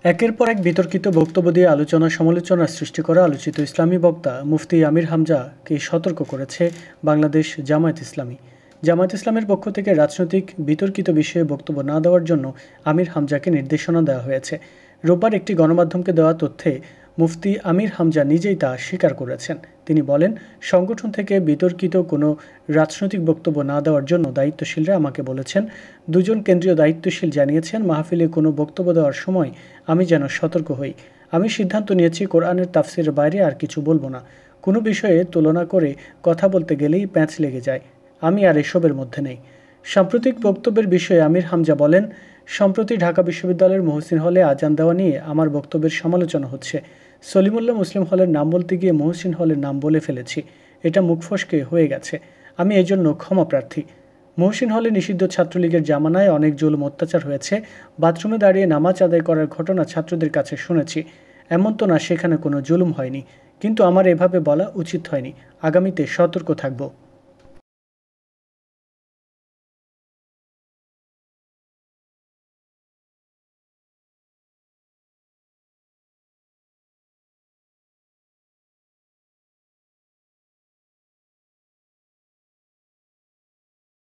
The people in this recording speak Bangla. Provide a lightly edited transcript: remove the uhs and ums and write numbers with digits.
একের পর এক বিতর্কিত বক্তব্য দিয়ে আলোচনা-সমালোচনার সৃষ্টি করা আলোচিত ইসলামী বক্তা মুফতি আমির হামজাকে সতর্ক করেছে বাংলাদেশ জামায়াত ইসলামী। জামায়াত ইসলামের পক্ষ থেকে রাজনৈতিক বিতর্কিত বিষয়ে বক্তব্য না দেওয়ার জন্য আমির হামজাকে নির্দেশনা দেওয়া হয়েছে। রোববার একটি গণমাধ্যমকে দেওয়া তথ্যে মুফতি আমির হামজা নিজেই তা স্বীকার করেছেন। তিনি বলেন, সংগঠন থেকে বিতর্কিত কোনো রাজনৈতিক বক্তব্য না দেওয়ার জন্য দায়িত্বশীলরা আমাকে বলেছেন। দুজন কেন্দ্রীয় দায়িত্বশীল জানিয়েছেন, মাহফিলে কোনো বক্তব্য দেওয়ার সময় আমি যেন সতর্ক হই। আমি সিদ্ধান্ত নিয়েছি কোরআনের তাফসিরের বাইরে আর কিছু বলবো না। কোনো বিষয়ে তুলনা করে কথা বলতে গেলেই প্যাঁচ লেগে যায়। আমি আর এসবের মধ্যে নেই। সাম্প্রতিক বক্তব্যের বিষয়ে আমির হামজা বলেন, সম্প্রতি ঢাকা বিশ্ববিদ্যালয়ের মহসিন হলে আজান দেওয়া নিয়ে আমার বক্তব্যের সমালোচনা হচ্ছে। সলিমুল্লাহ মুসলিম হলের নাম বলতে গিয়ে মহসিন হলের নাম বলে ফেলেছি। এটা মুখ ফসকে হয়ে গেছে। আমি এজন্য ক্ষমা প্রার্থী। মহসিন হলে নিষিদ্ধ ছাত্রলীগের জামানায় অনেক জুলুম অত্যাচার হয়েছে। বাথরুমে দাঁড়িয়ে নামাজ আদায় করার ঘটনা ছাত্রদের কাছে শুনেছি। এমন তো না সেখানে কোনো জুলুম হয়নি, কিন্তু আমার এভাবে বলা উচিত হয়নি। আগামীতে সতর্ক থাকব।